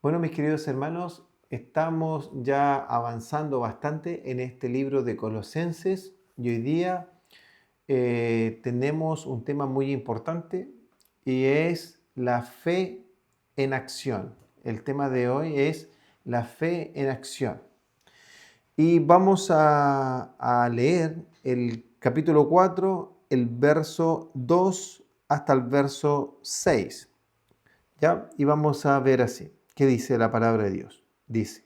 Bueno, mis queridos hermanos, estamos ya avanzando bastante en este libro de Colosenses y hoy día tenemos un tema muy importante y es la fe en acción. El tema de hoy es la fe en acción. Y vamos a leer el capítulo 4, el verso 2 hasta el verso 6. ¿Ya? Y vamos a ver así. ¿Qué dice la palabra de Dios? Dice,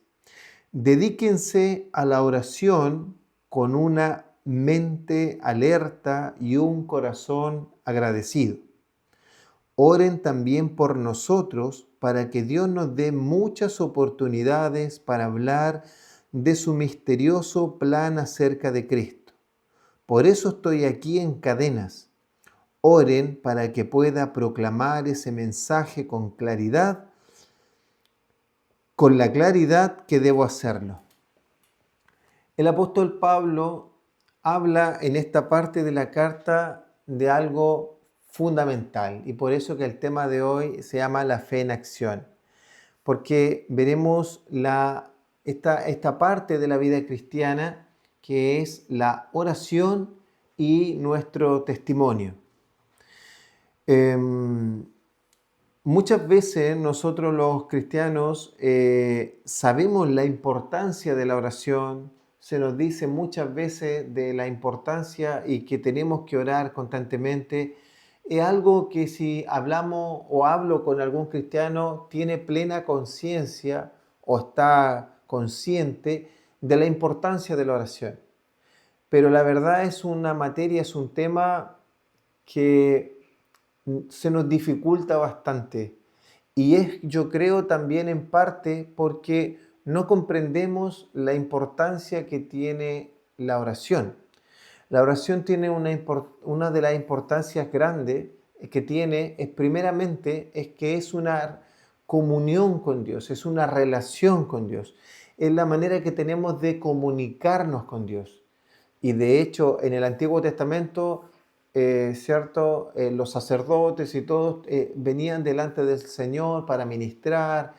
dedíquense a la oración con una mente alerta y un corazón agradecido. Oren también por nosotros para que Dios nos dé muchas oportunidades para hablar de su misterioso plan acerca de Cristo. Por eso estoy aquí en cadenas. Oren para que pueda proclamar ese mensaje con la claridad que debo hacerlo. El apóstol Pablo habla en esta parte de la carta de algo fundamental y por eso que el tema de hoy se llama la fe en acción, porque veremos esta parte de la vida cristiana que es la oración y nuestro testimonio. Muchas veces nosotros los cristianos sabemos la importancia de la oración, se nos dice muchas veces de la importancia y que tenemos que orar constantemente. Es algo que si hablamos o hablo con algún cristiano, tiene plena conciencia o está consciente de la importancia de la oración. Pero la verdad es una materia, es un tema que se nos dificulta bastante. Y es, yo creo, también en parte porque no comprendemos la importancia que tiene la oración. La oración tiene una de las importancias grandes que tiene, es primeramente, es que es una comunión con Dios, es una relación con Dios. Es la manera que tenemos de comunicarnos con Dios. Y de hecho, en el Antiguo Testamento, ¿cierto? Los sacerdotes y todos venían delante del Señor para ministrar,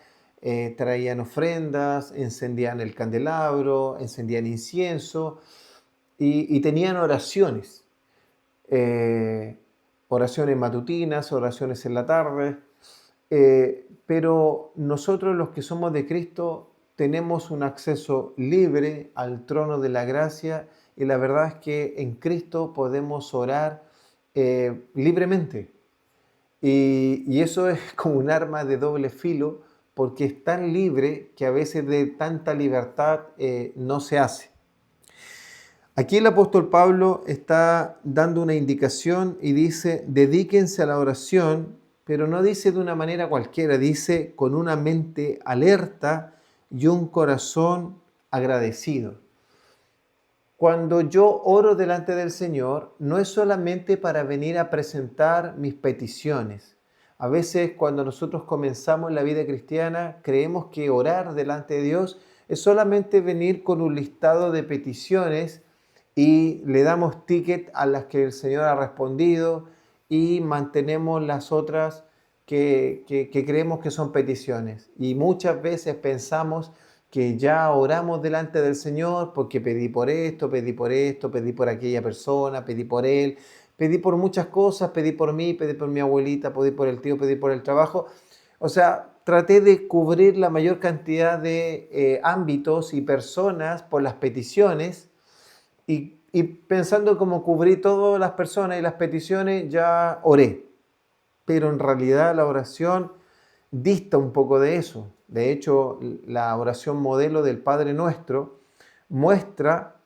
traían ofrendas, encendían el candelabro, encendían incienso y tenían oraciones. eh, Oraciones matutinas, oraciones en la tarde. Pero nosotros los que somos de Cristo tenemos un acceso libre al trono de la gracia y la verdad es que en Cristo podemos orar libremente. Y eso es como un arma de doble filo porque es tan libre que a veces de tanta libertad no se hace. Aquí el apóstol Pablo está dando una indicación y dice, dedíquense a la oración, pero no dice de una manera cualquiera, dice con una mente alerta y un corazón agradecido. Cuando yo oro delante del Señor, no es solamente para venir a presentar mis peticiones. A veces cuando nosotros comenzamos la vida cristiana, creemos que orar delante de Dios es solamente venir con un listado de peticiones y le damos ticket a las que el Señor ha respondido y mantenemos las otras que creemos que son peticiones. Y muchas veces pensamos que ya oramos delante del Señor porque pedí por esto, pedí por esto, pedí por aquella persona, pedí por él, pedí por muchas cosas, pedí por mí, pedí por mi abuelita, pedí por el tío, pedí por el trabajo. O sea, traté de cubrir la mayor cantidad de ámbitos y personas por las peticiones y pensando cómo cubrí todas las personas y las peticiones, ya oré. Pero en realidad la oración dista un poco de eso. De hecho, la oración modelo del Padre Nuestro muestra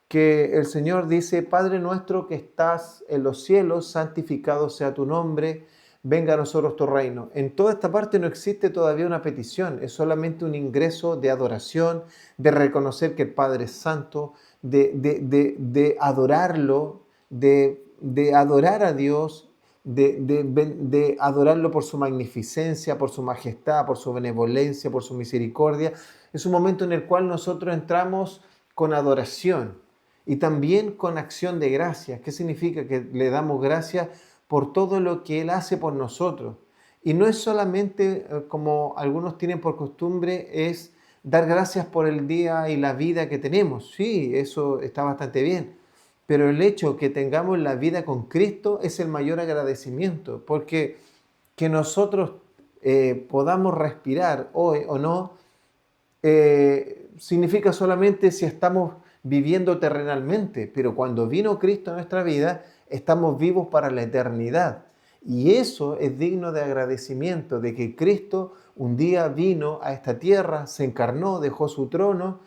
que el Señor dice, Padre nuestro que estás en los cielos, santificado sea tu nombre, venga a nosotros tu reino. En toda esta parte no existe todavía una petición, es solamente un ingreso de adoración, de reconocer que el Padre es santo, de adorarlo, de adorar a Dios, de adorarlo por su magnificencia, por su majestad, por su benevolencia, por su misericordia. Es un momento en el cual nosotros entramos con adoración y también con acción de gracias. ¿Qué significa? Que le damos gracias por todo lo que Él hace por nosotros. Y no es solamente, como algunos tienen por costumbre, es dar gracias por el día y la vida que tenemos. Sí, eso está bastante bien. Pero el hecho que tengamos la vida con Cristo es el mayor agradecimiento, porque que nosotros podamos respirar hoy o no, significa solamente si estamos viviendo terrenalmente, pero cuando vino Cristo a nuestra vida, estamos vivos para la eternidad. Y eso es digno de agradecimiento, de que Cristo un día vino a esta tierra, se encarnó, dejó su trono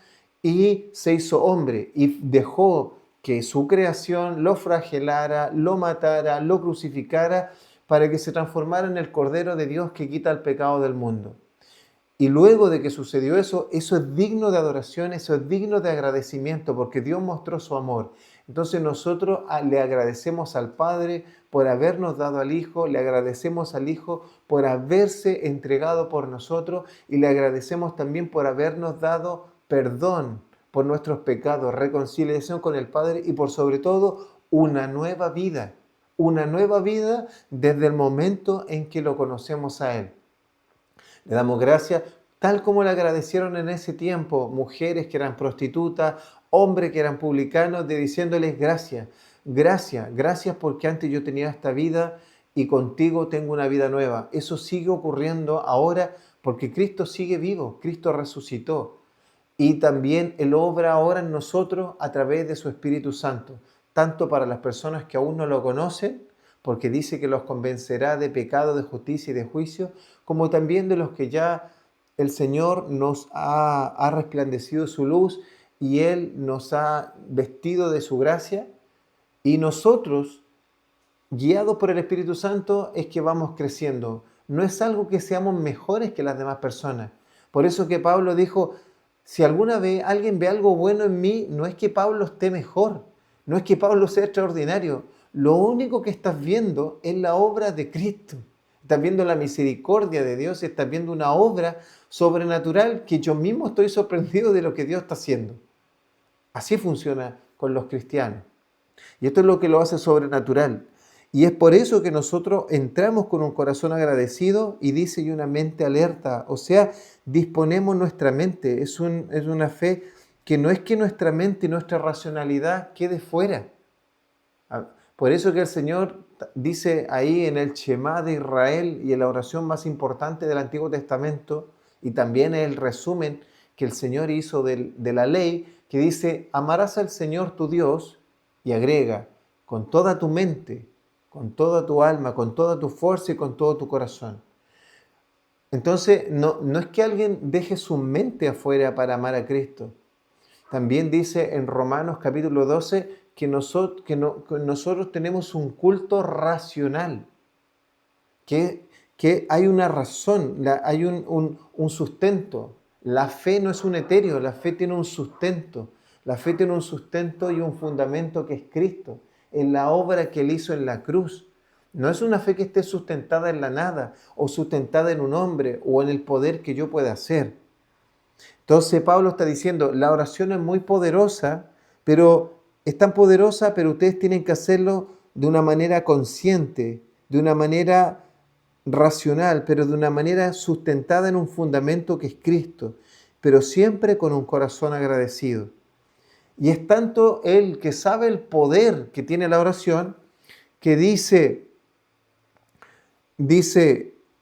y se hizo hombre y dejó que su creación lo flagelara, lo matara, lo crucificara para que se transformara en el Cordero de Dios que quita el pecado del mundo. Y luego de que sucedió eso, eso es digno de adoración, eso es digno de agradecimiento, porque Dios mostró su amor. Entonces nosotros le agradecemos al Padre por habernos dado al Hijo, le agradecemos al Hijo por haberse entregado por nosotros y le agradecemos también por habernos dado perdón por nuestros pecados, reconciliación con el Padre y por sobre todo una nueva vida desde el momento en que lo conocemos a Él. Le damos gracias, tal como le agradecieron en ese tiempo mujeres que eran prostitutas, hombres que eran publicanos, de diciéndoles gracias, gracias, gracias porque antes yo tenía esta vida y contigo tengo una vida nueva. Eso sigue ocurriendo ahora porque Cristo sigue vivo, Cristo resucitó. Y también Él obra ahora en nosotros a través de su Espíritu Santo, tanto para las personas que aún no lo conocen, porque dice que los convencerá de pecado, de justicia y de juicio, como también de los que ya el Señor nos ha resplandecido su luz y Él nos ha vestido de su gracia. Y nosotros, guiados por el Espíritu Santo, es que vamos creciendo. No es algo que seamos mejores que las demás personas. Por eso que Pablo dijo, si alguna vez alguien ve algo bueno en mí, no es que Pablo esté mejor, no es que Pablo sea extraordinario. Lo único que estás viendo es la obra de Cristo. Estás viendo la misericordia de Dios, estás viendo una obra sobrenatural que yo mismo estoy sorprendido de lo que Dios está haciendo. Así funciona con los cristianos. Y esto es lo que lo hace sobrenatural. Y es por eso que nosotros entramos con un corazón agradecido y dice y una mente alerta. O sea, disponemos nuestra mente. Es una fe que no es que nuestra mente y nuestra racionalidad quede fuera. Por eso que el Señor dice ahí en el Shema de Israel y en la oración más importante del Antiguo Testamento, y también el resumen que el Señor hizo de la ley, que dice, amarás al Señor tu Dios, y agrega, con toda tu mente, con toda tu alma, con toda tu fuerza y con todo tu corazón. Entonces, no es que alguien deje su mente afuera para amar a Cristo. También dice en Romanos capítulo 12 que nosotros tenemos un culto racional, que hay una razón, hay un sustento. La fe no es un etéreo, la fe tiene un sustento. La fe tiene un sustento y un fundamento que es Cristo, en la obra que Él hizo en la cruz. No es una fe que esté sustentada en la nada o sustentada en un hombre o en el poder que yo pueda hacer. Entonces Pablo está diciendo, la oración es muy poderosa, pero es tan poderosa, pero ustedes tienen que hacerlo de una manera consciente, de una manera racional, pero de una manera sustentada en un fundamento que es Cristo, pero siempre con un corazón agradecido. Y es tanto él que sabe el poder que tiene la oración, que dice,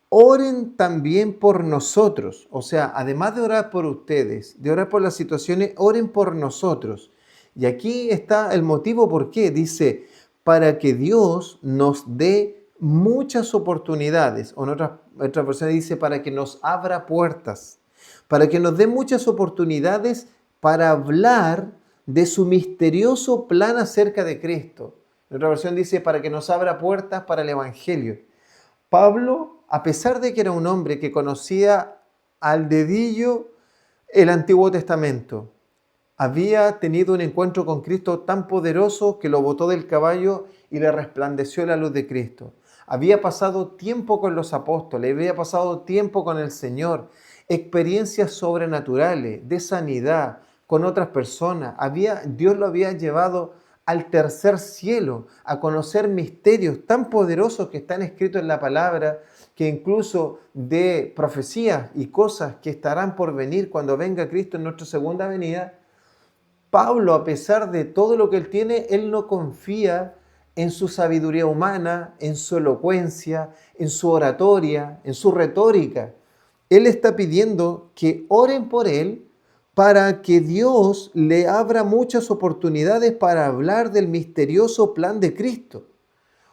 oren también por nosotros. O sea, además de orar por ustedes, de orar por las situaciones, oren por nosotros. Y aquí está el motivo por qué. Dice, para que Dios nos dé muchas oportunidades. O en otra versión dice, para que nos abra puertas. Para que nos dé muchas oportunidades para hablar de su misterioso plan acerca de Cristo. En otra versión dice, para que nos abra puertas para el Evangelio. Pablo, a pesar de que era un hombre que conocía al dedillo el Antiguo Testamento, había tenido un encuentro con Cristo tan poderoso que lo botó del caballo y le resplandeció la luz de Cristo. Había pasado tiempo con los apóstoles, había pasado tiempo con el Señor, experiencias sobrenaturales de sanidad con otras personas. Dios lo había llevado al tercer cielo, a conocer misterios tan poderosos que están escritos en la palabra, que incluso de profecías y cosas que estarán por venir cuando venga Cristo en nuestra segunda venida, Pablo, a pesar de todo lo que él tiene, él no confía en su sabiduría humana, en su elocuencia, en su oratoria, en su retórica. Él está pidiendo que oren por él para que Dios le abra muchas oportunidades para hablar del misterioso plan de Cristo.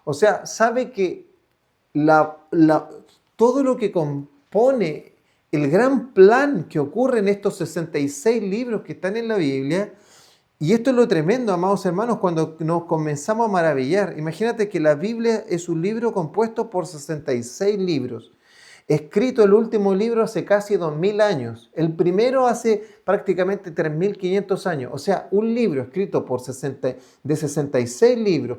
O sea, sabe que todo lo que compone el gran plan que ocurre en estos 66 libros que están en la Biblia, y esto es lo tremendo, amados hermanos, cuando nos comenzamos a maravillar. Imagínate que la Biblia es un libro compuesto por 66 libros. Escrito el último libro hace casi 2000 años. El primero hace prácticamente 3500 años. O sea, un libro escrito por 66 libros,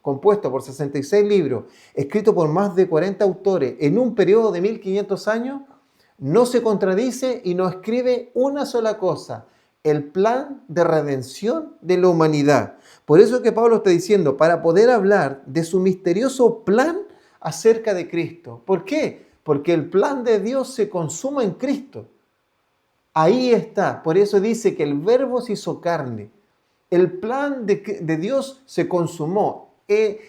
compuesto por 66 libros, escrito por más de 40 autores en un periodo de 1500 años, no se contradice y no escribe una sola cosa: el plan de redención de la humanidad. Por eso es que Pablo está diciendo, para poder hablar de su misterioso plan acerca de Cristo. ¿Por qué? Porque el plan de Dios se consuma en Cristo. Ahí está. Por eso dice que el Verbo se hizo carne. El plan de Dios se consumó. Se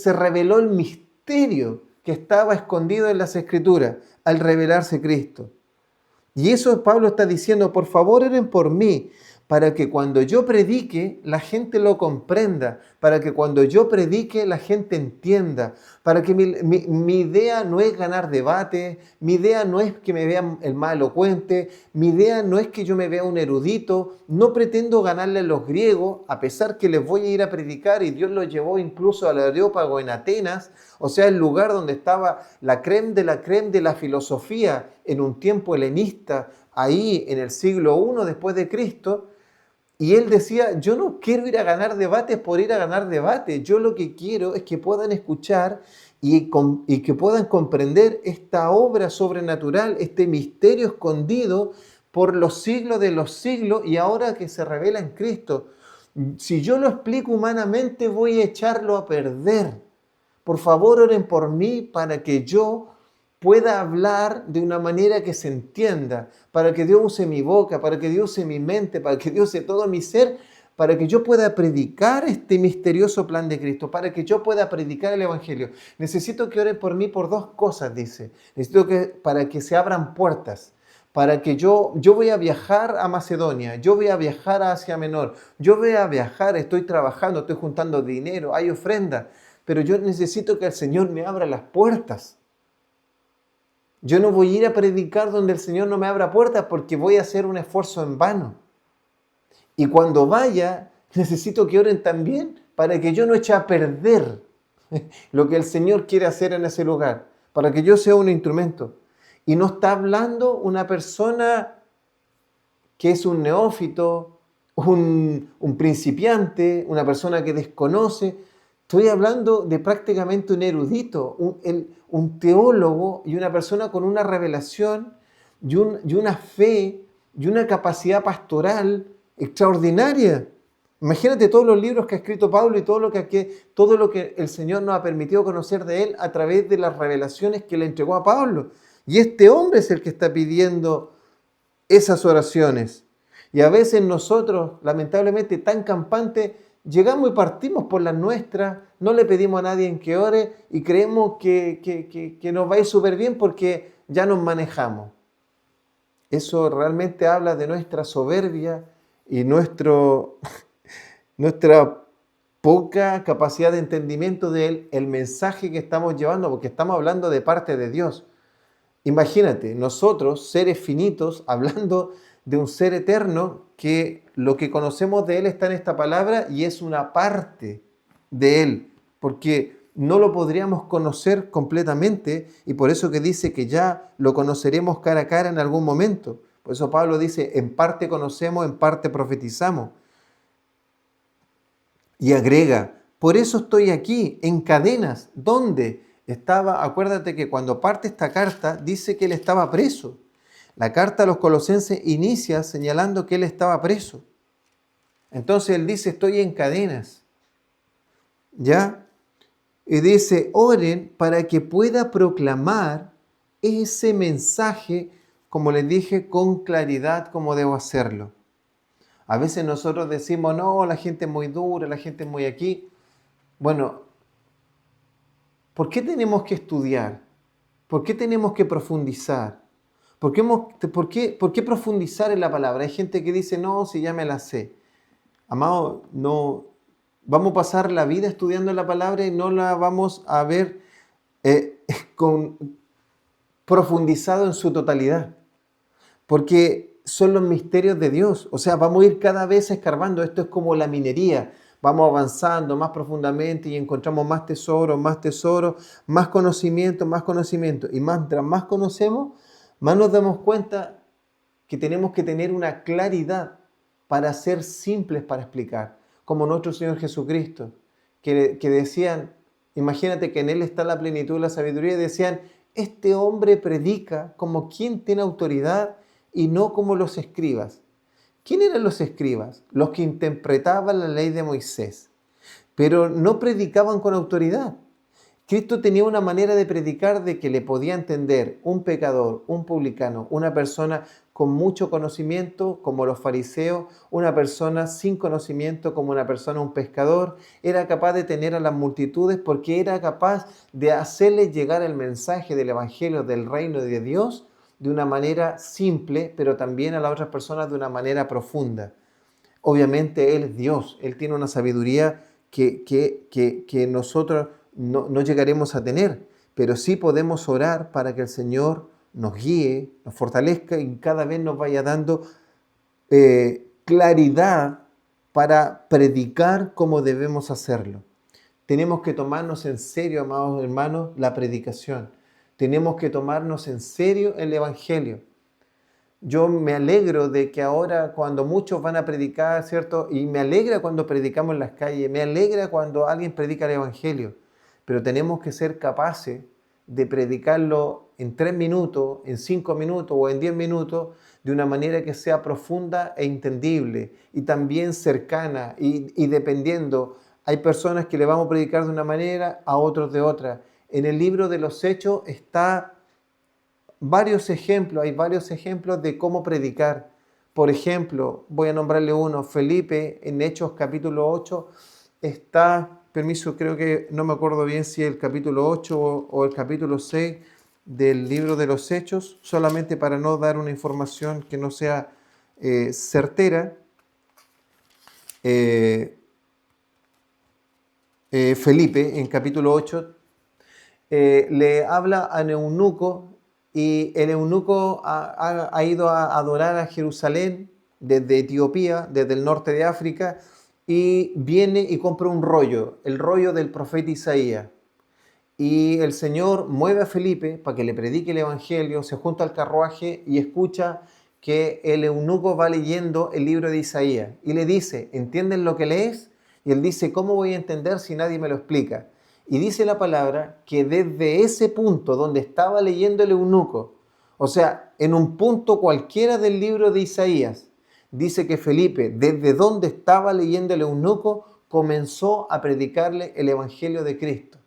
reveló el misterio que estaba escondido en las Escrituras al revelarse Cristo. Y eso Pablo está diciendo: por favor, oren por mí, para que cuando yo predique la gente lo comprenda, para que cuando yo predique la gente entienda, para que mi idea no es ganar debate, mi idea no es que me vean el más elocuente, mi idea no es que yo me vea un erudito, no pretendo ganarle a los griegos, a pesar que les voy a ir a predicar, y Dios los llevó incluso al Areópago en Atenas, o sea, el lugar donde estaba la crème de la filosofía en un tiempo helenista, ahí en el siglo I después de Cristo. Y él decía: yo no quiero ir a ganar debates por ir a ganar debates. Yo lo que quiero es que puedan escuchar y que puedan comprender esta obra sobrenatural, este misterio escondido por los siglos de los siglos y ahora que se revela en Cristo. Si yo lo explico humanamente, voy a echarlo a perder. Por favor, oren por mí para que yo pueda hablar de una manera que se entienda, para que Dios use mi boca, para que Dios use mi mente, para que Dios use todo mi ser, para que yo pueda predicar este misterioso plan de Cristo, para que yo pueda predicar el Evangelio. Necesito que oren por mí por dos cosas, dice. Necesito para que se abran puertas, para que yo voy a viajar a Macedonia, yo voy a viajar a Asia Menor, yo voy a viajar, estoy trabajando, estoy juntando dinero, hay ofrenda, pero yo necesito que el Señor me abra las puertas. Yo no voy a ir a predicar donde el Señor no me abra puertas, porque voy a hacer un esfuerzo en vano. Y cuando vaya, necesito que oren también para que yo no eche a perder lo que el Señor quiere hacer en ese lugar, para que yo sea un instrumento. Y no está hablando una persona que es un neófito, un principiante, una persona que desconoce. Estoy hablando de prácticamente un erudito, un teólogo y una persona con una revelación y una fe y una capacidad pastoral extraordinaria. Imagínate todos los libros que ha escrito Pablo y todo lo que el Señor nos ha permitido conocer de él a través de las revelaciones que le entregó a Pablo. Y este hombre es el que está pidiendo esas oraciones. Y a veces nosotros, lamentablemente, tan campantes, llegamos y partimos por las nuestras, no le pedimos a nadie que ore y creemos que nos va a ir súper bien porque ya nos manejamos. Eso realmente habla de nuestra soberbia y nuestra poca capacidad de entendimiento del mensaje que estamos llevando, porque estamos hablando de parte de Dios. Imagínate, nosotros, seres finitos, hablando de un ser eterno, que lo que conocemos de Él está en esta palabra y es una parte de Él, porque no lo podríamos conocer completamente, y por eso que dice que ya lo conoceremos cara a cara en algún momento. Por eso Pablo dice: en parte conocemos, en parte profetizamos. Y agrega: por eso estoy aquí, en cadenas. ¿Dónde? Acuérdate que cuando parte esta carta, dice que él estaba preso. La carta a los Colosenses inicia señalando que él estaba preso. Entonces él dice, estoy en cadenas, ¿ya? Y dice, oren para que pueda proclamar ese mensaje, como les dije, con claridad como debo hacerlo. A veces nosotros decimos, no, la gente es muy dura, la gente es muy aquí. Bueno, ¿por qué tenemos que estudiar? ¿Por qué tenemos que profundizar? ¿Por qué profundizar en la palabra? Hay gente que dice, no, si ya me la sé. Amado, no, vamos a pasar la vida estudiando la palabra y no la vamos a ver con, profundizado en su totalidad, porque son los misterios de Dios. O sea, vamos a ir cada vez escarbando. Esto es como la minería. Vamos avanzando más profundamente y encontramos más tesoros, más conocimiento, más conocimiento. Y mientras más conocemos, más nos damos cuenta que tenemos que tener una claridad para ser simples para explicar, como nuestro Señor Jesucristo, que decían, imagínate que en Él está la plenitud de la sabiduría, y decían, este hombre predica como quien tiene autoridad y no como los escribas. ¿Quién eran los escribas? Los que interpretaban la ley de Moisés, pero no predicaban con autoridad. Cristo tenía una manera de predicar de que le podía entender un pecador, un publicano, una persona con mucho conocimiento como los fariseos, una persona sin conocimiento como una persona, un pescador. Era capaz de tener a las multitudes porque era capaz de hacerles llegar el mensaje del Evangelio del reino de Dios de una manera simple, pero también a las otras personas de una manera profunda. Obviamente Él es Dios, Él tiene una sabiduría que nosotros no llegaremos a tener, pero sí podemos orar para que el Señor nos guíe, nos fortalezca y cada vez nos vaya dando claridad para predicar como debemos hacerlo. Tenemos que tomarnos en serio, amados hermanos, la predicación. Tenemos que tomarnos en serio el Evangelio. Yo me alegro de que ahora cuando muchos van a predicar, ¿cierto? Y me alegra cuando predicamos en las calles, me alegra cuando alguien predica el Evangelio, pero tenemos que ser capaces de predicarlo en 3 minutos, en 5 minutos o en 10 minutos, de una manera que sea profunda e entendible y también cercana y dependiendo. Hay personas que le vamos a predicar de una manera, a otros de otra. En el libro de los Hechos está hay varios ejemplos de cómo predicar. Por ejemplo, voy a nombrarle uno, Felipe, en Hechos capítulo 8, está, permiso, creo que no me acuerdo bien si el capítulo 8 o el capítulo 6 del libro de los Hechos, solamente para no dar una información que no sea certera. Felipe, en capítulo 8, le habla a eunuco y el eunuco ha ido a adorar a Jerusalén desde Etiopía, desde el norte de África, y viene y compra un rollo, el rollo del profeta Isaías. Y el Señor mueve a Felipe para que le predique el Evangelio, se junta al carruaje y escucha que el eunuco va leyendo el libro de Isaías y le dice, ¿entiendes lo que lees? Y él dice, ¿cómo voy a entender si nadie me lo explica? Y dice la palabra que desde ese punto donde estaba leyendo el eunuco, o sea, en un punto cualquiera del libro de Isaías, dice que Felipe, desde donde estaba leyendo el eunuco, comenzó a predicarle el Evangelio de Cristo.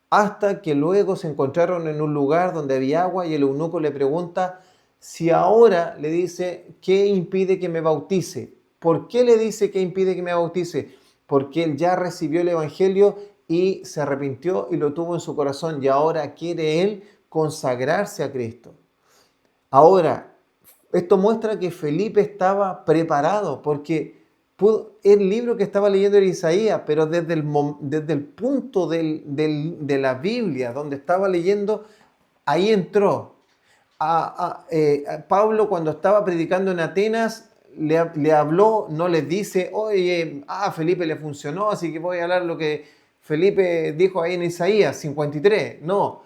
Hasta que luego se encontraron en un lugar donde había agua y el eunuco le pregunta si ahora le dice, ¿qué impide que me bautice? ¿Por qué le dice que impide que me bautice? Porque él ya recibió el Evangelio y se arrepintió y lo tuvo en su corazón y ahora quiere él consagrarse a Cristo. Ahora, esto muestra que Felipe estaba preparado porque el libro que estaba leyendo era Isaías, pero desde el punto de la Biblia donde estaba leyendo, ahí entró. Pablo cuando estaba predicando en Atenas, le habló, no les dice, oye, a Felipe le funcionó, así que voy a hablar lo que Felipe dijo ahí en Isaías 53. No,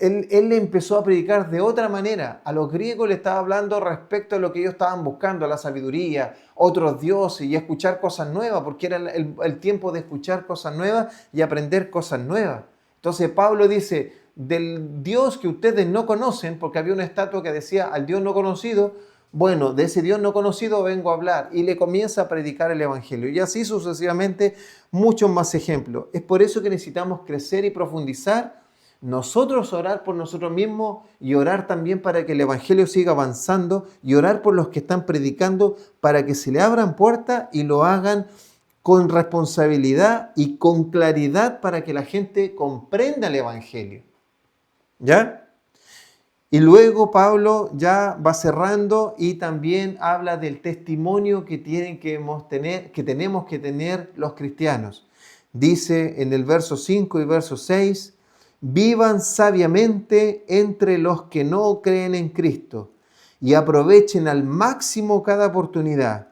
él le empezó a predicar de otra manera. A los griegos le estaba hablando respecto a lo que ellos estaban buscando, a la sabiduría, otros dioses y escuchar cosas nuevas, porque era el tiempo de escuchar cosas nuevas y aprender cosas nuevas. Entonces Pablo dice, del Dios que ustedes no conocen, porque había una estatua que decía al Dios no conocido, Bueno, de ese Dios no conocido vengo a hablar y le comienza a predicar el Evangelio. Y así sucesivamente muchos más ejemplos. Es por eso que necesitamos crecer y profundizar, nosotros orar por nosotros mismos y orar también para que el Evangelio siga avanzando y orar por los que están predicando para que se le abran puertas y lo hagan con responsabilidad y con claridad para que la gente comprenda el Evangelio. ¿Ya? Y luego Pablo ya va cerrando y también habla del testimonio que tenemos que tener los cristianos. Dice en el verso 5 y verso 6, vivan sabiamente entre los que no creen en Cristo y aprovechen al máximo cada oportunidad,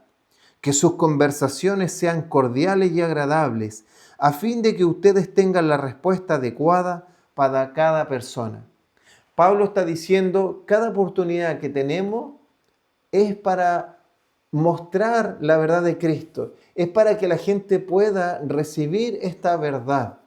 que sus conversaciones sean cordiales y agradables, a fin de que ustedes tengan la respuesta adecuada para cada persona. Pablo está diciendo, cada oportunidad que tenemos es para mostrar la verdad de Cristo, es para que la gente pueda recibir esta verdad.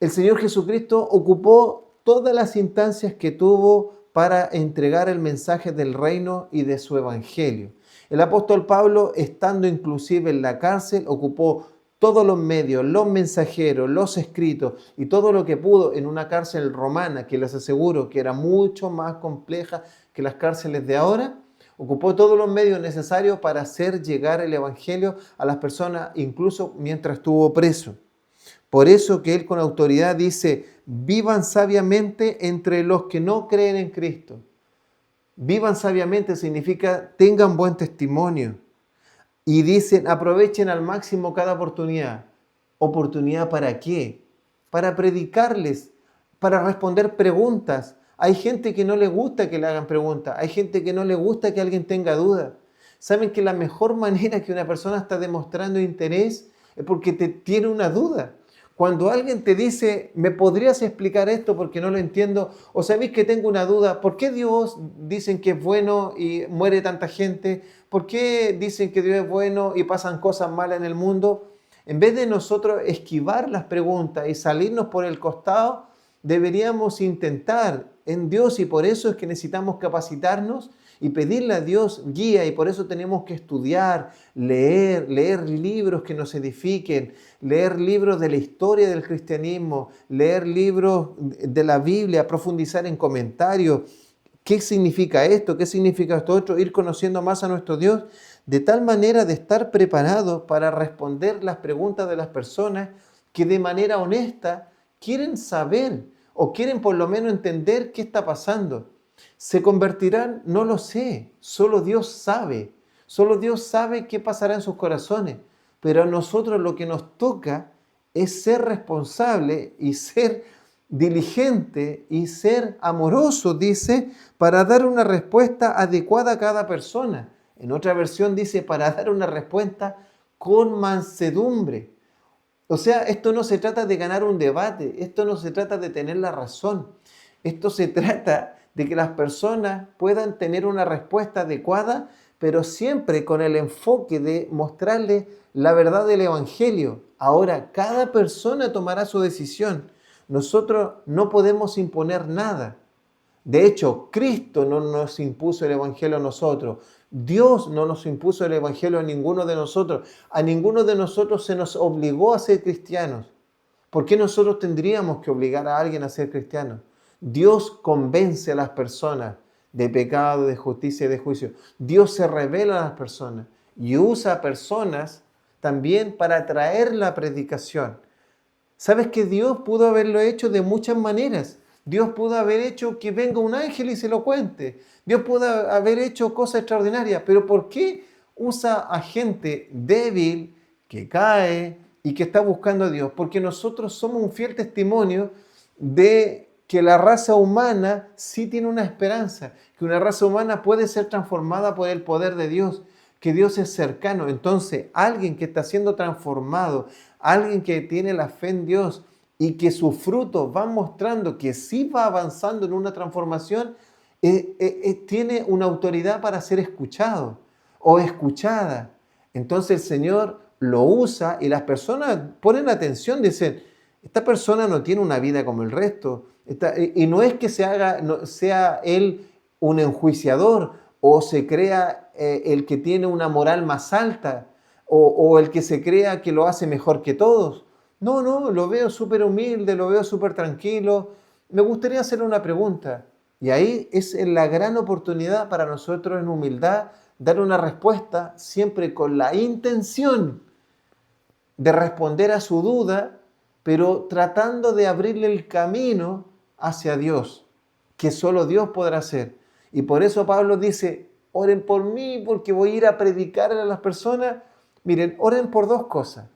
El Señor Jesucristo ocupó todas las instancias que tuvo para entregar el mensaje del reino y de su evangelio. El apóstol Pablo, estando inclusive en la cárcel, ocupó todos los medios, los mensajeros, los escritos y todo lo que pudo en una cárcel romana, que les aseguro que era mucho más compleja que las cárceles de ahora. Ocupó todos los medios necesarios para hacer llegar el evangelio a las personas, incluso mientras estuvo preso. Por eso que él con autoridad dice, vivan sabiamente entre los que no creen en Cristo. Vivan sabiamente significa tengan buen testimonio. Y dicen, aprovechen al máximo cada oportunidad. ¿Oportunidad para qué? Para predicarles, para responder preguntas. Hay gente que no le gusta que le hagan preguntas. Hay gente que no le gusta que alguien tenga dudas. ¿Saben que la mejor manera que una persona está demostrando interés es porque tiene una duda? Cuando alguien te dice, ¿me podrías explicar esto porque no lo entiendo? O sabéis que tengo una duda, ¿por qué Dios dicen que es bueno y muere tanta gente? ¿Por qué dicen que Dios es bueno y pasan cosas malas en el mundo? En vez de nosotros esquivar las preguntas y salirnos por el costado, deberíamos intentar en Dios, y por eso es que necesitamos capacitarnos y pedirle a Dios guía, y por eso tenemos que estudiar, leer libros que nos edifiquen, leer libros de la historia del cristianismo, leer libros de la Biblia, profundizar en comentarios. ¿Qué significa esto? ¿Qué significa esto otro? Ir conociendo más a nuestro Dios, de tal manera de estar preparados para responder las preguntas de las personas que de manera honesta quieren saber o quieren por lo menos entender qué está pasando. ¿Se convertirán? No lo sé, solo Dios sabe. Solo Dios sabe qué pasará en sus corazones. Pero a nosotros lo que nos toca es ser responsable y ser diligente y ser amoroso, dice, para dar una respuesta adecuada a cada persona. En otra versión dice, para dar una respuesta con mansedumbre. O sea, esto no se trata de ganar un debate, esto no se trata de tener la razón, esto se trata de que las personas puedan tener una respuesta adecuada, pero siempre con el enfoque de mostrarles la verdad del Evangelio. Ahora, cada persona tomará su decisión. Nosotros no podemos imponer nada. De hecho, Cristo no nos impuso el Evangelio a nosotros. Dios no nos impuso el Evangelio a ninguno de nosotros. A ninguno de nosotros se nos obligó a ser cristianos. ¿Por qué nosotros tendríamos que obligar a alguien a ser cristiano? Dios convence a las personas de pecado, de justicia y de juicio. Dios se revela a las personas y usa a personas también para traer la predicación. ¿Sabes que Dios pudo haberlo hecho de muchas maneras? Dios pudo haber hecho que venga un ángel y se lo cuente. Dios pudo haber hecho cosas extraordinarias. Pero ¿por qué usa a gente débil, que cae y que está buscando a Dios? Porque nosotros somos un fiel testimonio de que la raza humana sí tiene una esperanza, que una raza humana puede ser transformada por el poder de Dios, que Dios es cercano. Entonces, alguien que está siendo transformado, alguien que tiene la fe en Dios y que sus frutos van mostrando que sí va avanzando en una transformación, tiene una autoridad para ser escuchado o escuchada. Entonces el Señor lo usa y las personas ponen atención, dicen, esta persona no tiene una vida como el resto. Y no es que sea él un enjuiciador o se crea el que tiene una moral más alta, o el que se crea que lo hace mejor que todos. No, no, lo veo súper humilde, lo veo súper tranquilo. Me gustaría hacer una pregunta. Y ahí es la gran oportunidad para nosotros en humildad dar una respuesta siempre con la intención de responder a su duda, pero tratando de abrirle el camino hacia Dios, que solo Dios podrá hacer. Y por eso Pablo dice, oren por mí porque voy a ir a predicar a las personas. Miren, oren por dos cosas.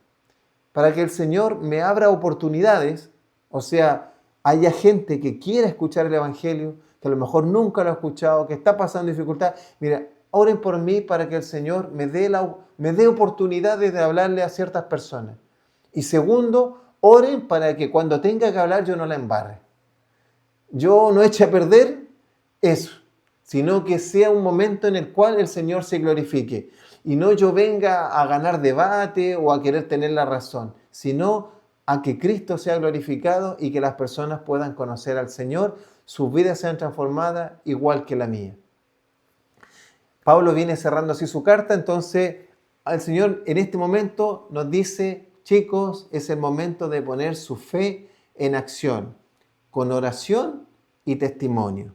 Para que el Señor me abra oportunidades, o sea, haya gente que quiera escuchar el Evangelio, que a lo mejor nunca lo ha escuchado, que está pasando dificultad. Mira, oren por mí para que el Señor me dé oportunidades de hablarle a ciertas personas. Y segundo, oren para que cuando tenga que hablar yo no la embarre. Yo no eche a perder eso, sino que sea un momento en el cual el Señor se glorifique. Y no yo venga a ganar debate o a querer tener la razón, sino a que Cristo sea glorificado y que las personas puedan conocer al Señor, sus vidas sean transformadas igual que la mía. Pablo viene cerrando así su carta, entonces el Señor en este momento nos dice, chicos, es el momento de poner su fe en acción, con oración y testimonio.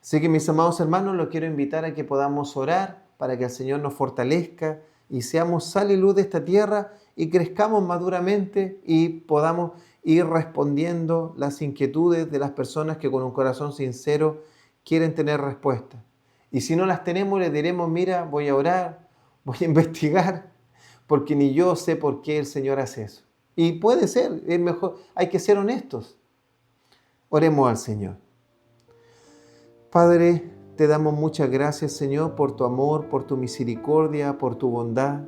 Así que mis amados hermanos, los quiero invitar a que podamos orar para que el Señor nos fortalezca y seamos sal y luz de esta tierra y crezcamos maduramente y podamos ir respondiendo las inquietudes de las personas que con un corazón sincero quieren tener respuesta. Y si no las tenemos, les diremos, mira, voy a orar, voy a investigar, porque ni yo sé por qué el Señor hace eso. Y puede ser, es mejor, hay que ser honestos. Oremos al Señor. Padre, te damos muchas gracias, Señor, por tu amor, por tu misericordia, por tu bondad.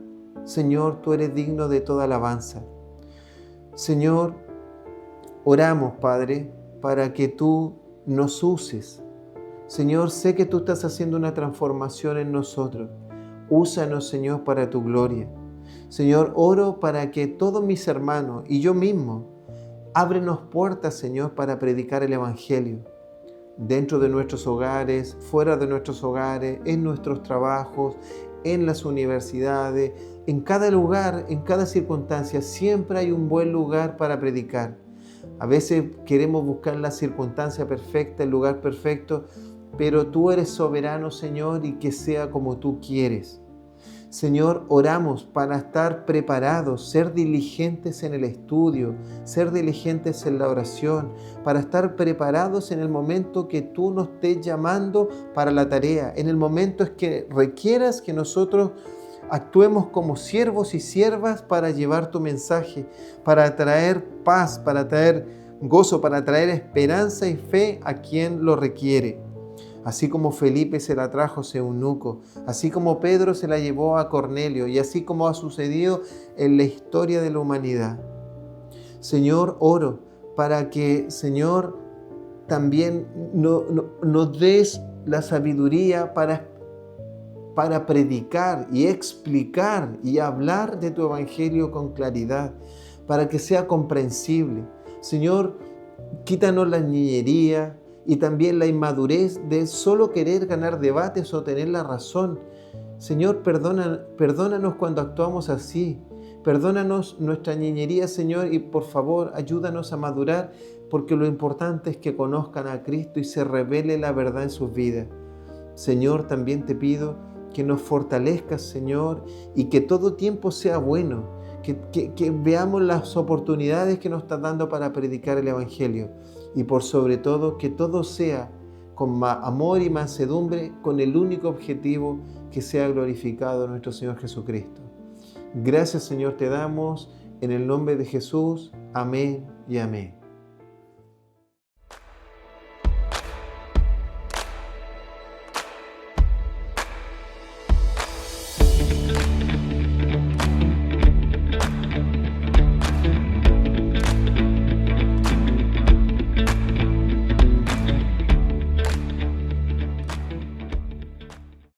Señor, tú eres digno de toda alabanza. Señor, oramos, Padre, para que tú nos uses. Señor, sé que tú estás haciendo una transformación en nosotros. Úsanos, Señor, para tu gloria. Señor, oro para que todos mis hermanos y yo mismo, ábrenos puertas, Señor, para predicar el Evangelio. Dentro de nuestros hogares, fuera de nuestros hogares, en nuestros trabajos, en las universidades, en cada lugar, en cada circunstancia, siempre hay un buen lugar para predicar. A veces queremos buscar la circunstancia perfecta, el lugar perfecto, pero tú eres soberano, Señor, y que sea como tú quieres. Señor, oramos para estar preparados, ser diligentes en el estudio, ser diligentes en la oración, para estar preparados en el momento que tú nos estés llamando para la tarea, en el momento en que requieras que nosotros actuemos como siervos y siervas para llevar tu mensaje, para traer paz, para traer gozo, para traer esperanza y fe a quien lo requiere. Así como Felipe se la trajo a eunuco, así como Pedro se la llevó a Cornelio y así como ha sucedido en la historia de la humanidad. Señor, oro para que, Señor, también nos des la sabiduría para predicar y explicar y hablar de tu evangelio con claridad, para que sea comprensible. Señor, quítanos la niñería y también la inmadurez de solo querer ganar debates o tener la razón. Señor, perdónanos cuando actuamos así. Perdónanos nuestra niñería, Señor, y por favor ayúdanos a madurar, porque lo importante es que conozcan a Cristo y se revele la verdad en sus vidas. Señor, también te pido que nos fortalezcas, Señor, y que todo tiempo sea bueno, que veamos las oportunidades que nos estás dando para predicar el Evangelio. Y por sobre todo, que todo sea con amor y mansedumbre, con el único objetivo que sea glorificado nuestro Señor Jesucristo. Gracias, Señor, te damos en el nombre de Jesús. Amén y amén.